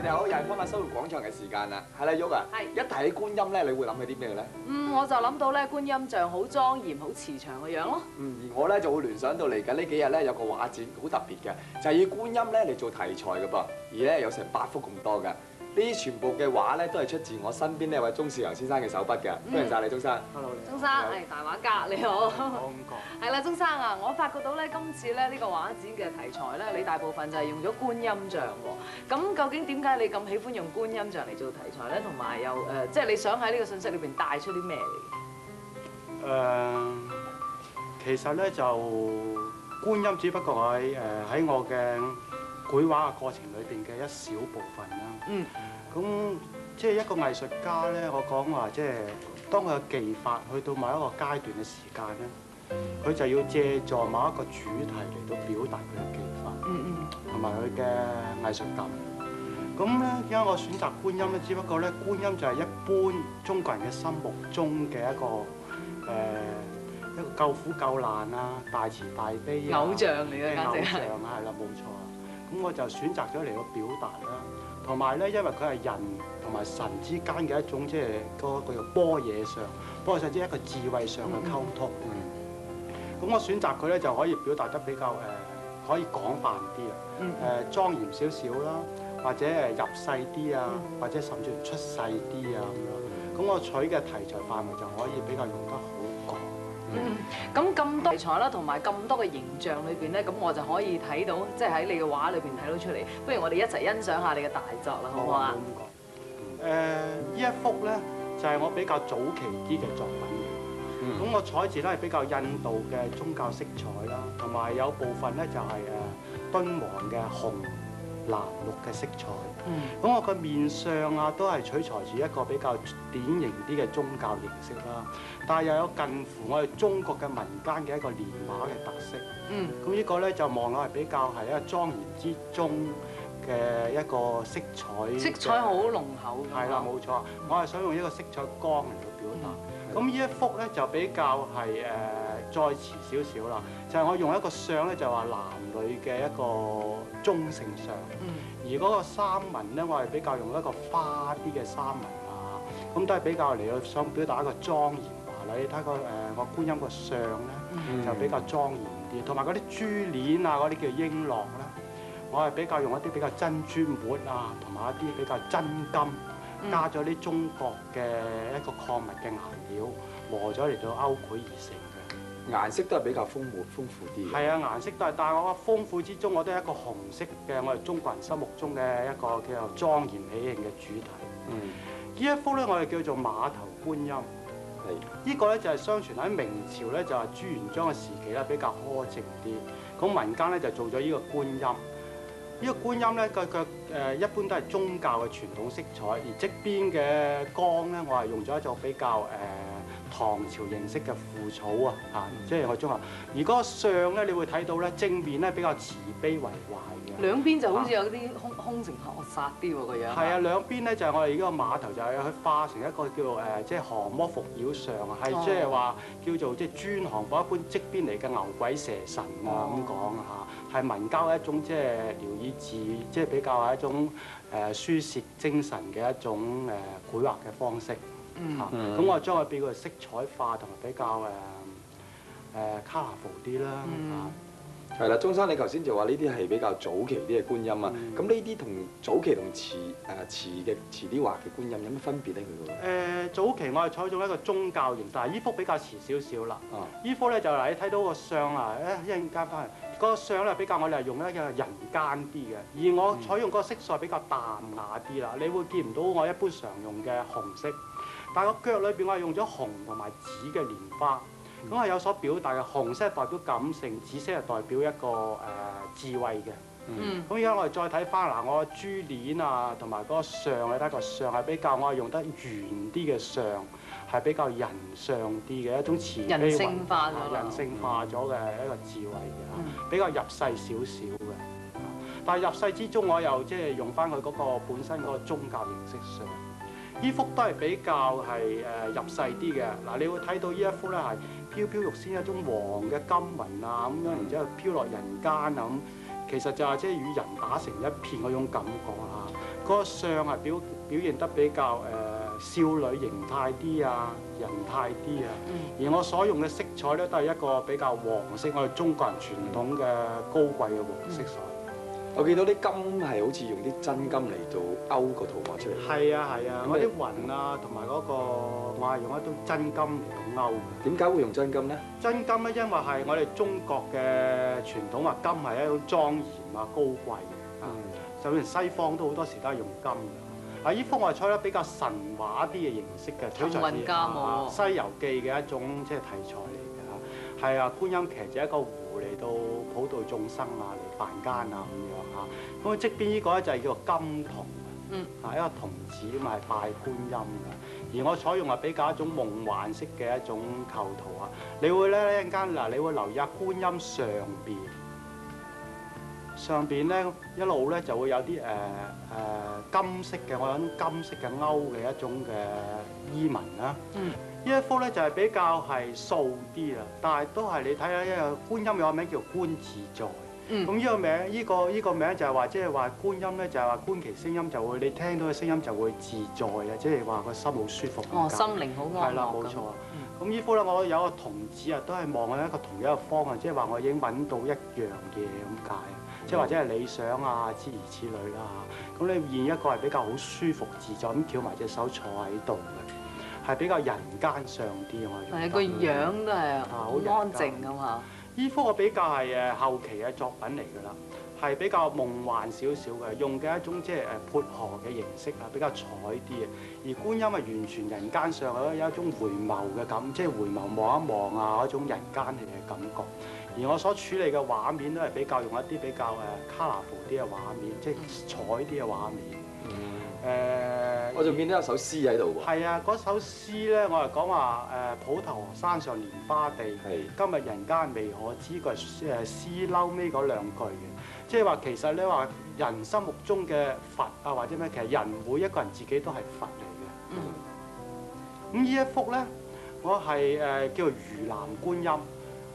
哋好，又係方法生活廣場嘅時間啦。係啦，喐啊！係一提起觀音咧，你會諗起啲咩咧？我就諗到咧觀音像好莊嚴、好慈祥嘅樣咯。而我咧就會聯想到嚟緊呢幾日咧有個畫展好特別嘅，就係以觀音咧嚟做題材嘅噃，而咧有成8幅咁多㗎。呢啲全部嘅畫咧都係出自我身邊呢位鍾兆良先生嘅手筆嘅。歡迎晒你，鍾生。Hello，鍾生係大畫家，你好。我咁講。係啦，鍾生啊，我發覺到咧今次咧呢個畫展嘅題材咧，你大部分就係用咗觀音像喎。咁究竟點解你咁喜歡用觀音像嚟做題材咧？同埋又即係你想喺呢個信息裏邊帶出啲咩嚟？其實咧就觀音只不過係喺我嘅繪畫嘅過程裏邊嘅一小部分啦。咁即係一個藝術家咧，我講話即係當佢嘅技法去到某一個階段嘅時間咧，佢就要借助某一個主題嚟到表達佢嘅技法，同埋佢嘅藝術感。咁咧，因為我選擇觀音咧，只不過咧，觀音就係一般中國人嘅心目中嘅一個救苦救難啊、大慈大悲啊偶像嚟嘅，簡直係。偶像啊，係啦，冇錯啊。咁我就選擇咗嚟到表達啦。同埋咧，因為佢係人同埋神之間嘅一種即係嗰個叫般若上，般若上即係一個智慧上嘅溝通。咁我選擇佢咧就可以表達得比較可以廣泛啲啊，莊嚴少少啦，或者入世啲啊，或者甚至出世啲啊咁樣。咁我取嘅題材範圍就可以比較用得好廣。咁多題材啦，同埋咁多嘅形象裏邊咧，咁我就可以睇到，即係喺你嘅畫裏邊睇到出嚟。不如我哋一齊欣賞下你嘅大作啦，好唔好啊？呢一幅咧就係我比較早期啲嘅作品。咁我採自咧係比較印度嘅宗教色彩啦，同埋有部分咧就係敦煌嘅紅、藍、綠嘅色彩。咁我個面相啊都係取材自一個比較典型啲嘅宗教形式啦，但係又有近乎我哋中國嘅民間嘅一個連畫嘅特色。咁呢個咧就望落係比較係一個莊嚴之中嘅一個色彩。色彩好濃厚。係啦，冇錯。我係想用一個色彩光嚟到表達。咁呢一幅咧就比較係再遲少少啦，就係我用一個相咧就話男女嘅一個中性相，而嗰個三紋咧我係比較用一個花啲嘅三紋啊，咁都係比較嚟到想表達一個莊嚴華麗。你睇個個觀音個相咧就比較莊嚴啲，同埋嗰啲珠鏈啊嗰啲叫瓔珞咧，我係比較用一啲比較珍珠末啊，同埋一啲比較真金。加咗啲中國嘅一個礦物嘅顏料，磨咗嚟到勾繪而成嘅。顏色都係比較豐富啲。係啊，顏色都係，但係我話豐富之中，我都係一個紅色嘅，我哋中國人心目中嘅一個叫做莊嚴喜慶嘅主題。呢一幅咧，我哋叫做馬頭觀音。呢個咧就係相傳喺明朝咧，就係朱元璋嘅時期咧，比較苛靜啲。咁民間咧就做咗呢個觀音。呢個觀音咧，佢一般都係宗教嘅傳統色彩，而側邊嘅光咧，我係用咗一種比較唐朝形式嘅腐草啊，即係我中學。而嗰個相咧，你會睇到咧，正面咧比較慈悲為懷嘅，兩邊就好似有啲凶神惡煞啲喎個樣。係啊，兩邊咧就係我哋呢個碼頭就係佢化成一個叫做即係降魔伏妖相啊，係即係話叫做即係專降火一般側邊嚟嘅牛鬼蛇神啊咁講嚇。係民間嘅一種即係療癒字，即係比較係一種抒泄精神嘅一種繪畫嘅方式。咁我將佢變個色彩化同埋比較colourful 啲啦。係啦，鍾生你頭先就話呢啲係比較早期啲嘅觀音啊。咁呢啲同早期同遲啲畫嘅觀音有乜分別咧？佢早期我係採用一個宗教型，但係呢幅比較遲少少啦。呢幅咧就嗱，你睇到個相啊，一陣間翻嚟。嗰個相咧比較我哋係用一個人間啲嘅，而我採用嗰個色彩比較淡雅啲啦。你會見唔到我一般常用嘅紅色，但係個腳裏邊我係用咗紅同埋紫嘅蓮花，咁係有所表達嘅。紅色係代表感性，紫色係代表一個智慧嘅。咁而家我哋再睇翻嗱，我珠鏈啊同埋嗰個相，你睇個相係比較我係用得圓啲嘅相，係比較人上啲嘅一種慈悲人性化咗嘅一個智慧嘅，比較入世少少嘅。但係入世之中，我又即係用翻佢嗰個本身嗰個宗教形式上。呢幅都係比較係入世啲嘅。嗱，你會睇到呢一幅咧係飄飄欲仙一種黃嘅金雲啊咁樣，然之後飄落人間啊咁。其實就係即係與人打成一片嗰種感覺啊！嗰個相係表現得比較少女形態啲啊，人態啲啊。而我所用嘅色彩咧，都係一個比較黃色，我哋中國人傳統嘅高貴嘅黃色彩。我見到啲金係好似用啲真金嚟到勾個圖畫出嚟。係啊係啊，我啲雲啊同埋嗰個我係用一種真金嚟到勾嘅。點解會用真金咧？真金咧，因為係我哋中國嘅傳統話金係一種莊嚴啊、高貴啊。就連西方都好多時都係用金嘅。呢幅我係採得比較神話啲嘅形式嘅，取材自《西遊記》嘅一種即係題材嚟嘅嚇。係啊，觀音騎住一個湖嚟到普度眾生啊，嚟凡間啊咁樣嚇。咁側邊呢個咧就係叫做金童啊，一個童子咁係拜觀音嘅。而我採用係比較一種夢幻式嘅一種構圖啊。你會咧一陣間嗱，你會留意下觀音上邊咧一路咧就會有啲金色嘅，我諗金色嘅勾嘅一種嘅衣紋啦。呢一幅咧就係比較係素啲啦，但係都係你睇下一個觀音有個名叫觀自在。咁呢個名呢個名就係話即係話觀音咧就係話觀其聲音就會你聽到嘅聲音就會自在啊，即係話個心好舒服。哦，心靈好安樂。係啦，冇錯。咁呢幅咧我有個童子啊，都係望喺一個同一個方向，即係話我已經揾到一樣嘢咁解。即係或者係理想啊，諸如此類啦嚇。咁你現一個係比較好舒服自在咁翹埋隻手坐喺度嘅，係比較人間上啲我覺得。係個樣都係好安靜咁嚇。呢幅我比較係後期嘅作品嚟㗎啦，係比較夢幻少少嘅，用嘅一種即係潑河嘅形式啊，比較彩啲嘅。而觀音係完全人間上有一種回眸嘅感，即係回眸望一望啊嗰種人間嘅感覺。而我所處理嘅畫面都係比較用一啲比較colourful 啲嘅畫面，即係彩啲嘅畫面。我仲見到有首詩喺度喎。係啊，嗰首詩咧，我係講話普陀河山上蓮花地，今日人間未可知，個係詩嬲尾嗰兩句嘅。即係話其實咧話人心目中嘅佛啊或者咩，其實人每一個人自己都係佛嚟嘅。咁呢一幅咧，我係叫做魚籃觀音。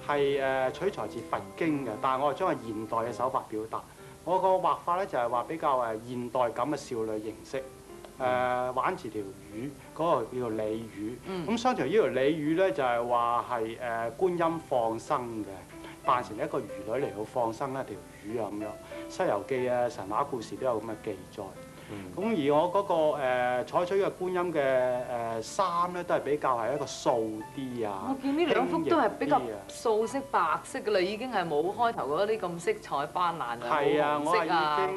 係取材自佛經嘅，但係我係將係現代嘅手法表達。我個畫法咧就係話比較現代感嘅少女形式，玩住條魚，嗰個叫做鯉魚。咁相傳呢條鯉魚咧就係話係觀音放生嘅，扮成一個魚女嚟到放生一條魚啊咁樣。《西遊記》啊神話故事都有咁嘅記載。咁而我嗰個採取嘅觀音嘅衫咧，都係比較係一個素啲啊。我見呢兩幅都係比較素色白色嘅啦，已經係冇開頭嗰啲咁色彩斑斕嘅紅色啊。我係已經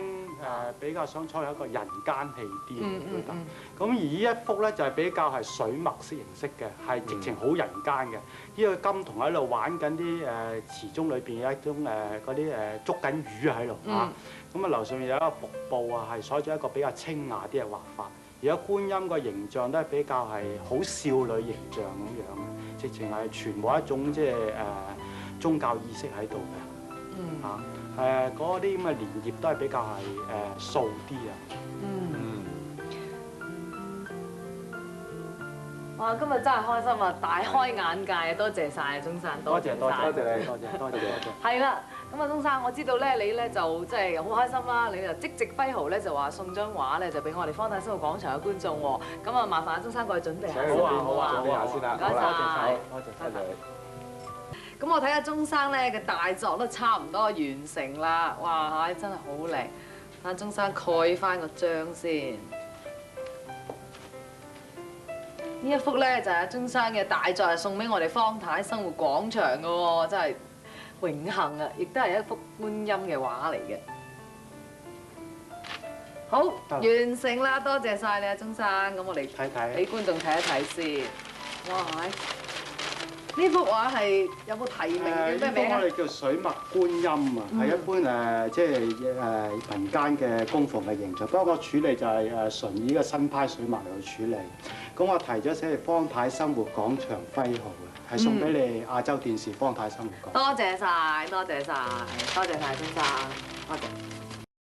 比較想採取一個人間氣啲嘅表達。咁而呢一幅咧就係比較係水墨式形式嘅，係直情好人間嘅。呢個金童喺度玩緊啲池中裏邊有一種嗰啲捉緊魚喺度嚇。咁啊樓上面有一個瀑布啊，係採取一個比較清雅啲嘅畫法。而家觀音個形象都係比較係好少女形象咁樣嘅，直情係全部一種即係宗教意識喺度嘅。嗰啲咁嘅蓮葉都係比較係素啲啊。哇！今日真係開心啊，大開眼界啊！多謝晒啊，鐘生，多謝你，多謝。係啦，咁啊，鐘生，我知道咧，你咧就即係好開心啦，你就即席揮毫咧就話送張畫咧就俾我哋方太生活廣場嘅觀眾喎。咁啊，麻煩阿鐘生過去準備下先。好啊，準備下先啦。唔該晒，多謝。咁我睇下鐘生咧嘅大作都差唔多完成啦。哇！真係好靚。阿鐘生蓋翻個章先。呢一幅咧就係鐘生嘅大作，係送俾我哋方太生活廣場嘅喎，真係榮幸啊！亦都係一幅觀音嘅畫嚟嘅。好，完成啦，多謝晒你啊，鐘生。咁我哋睇俾觀眾睇一睇先。哇！呢幅畫係有冇提名叫咩名啊？我哋叫水墨觀音啊，係一般即係民間嘅供奉嘅形象。不過我處理就係純以呢個新派水墨嚟去處理。咁我提咗寫係方太生活廣場揮毫嘅，係送俾你亞洲電視方太生活廣場。多謝晒，多謝晒，多謝晒，鐘生，多謝。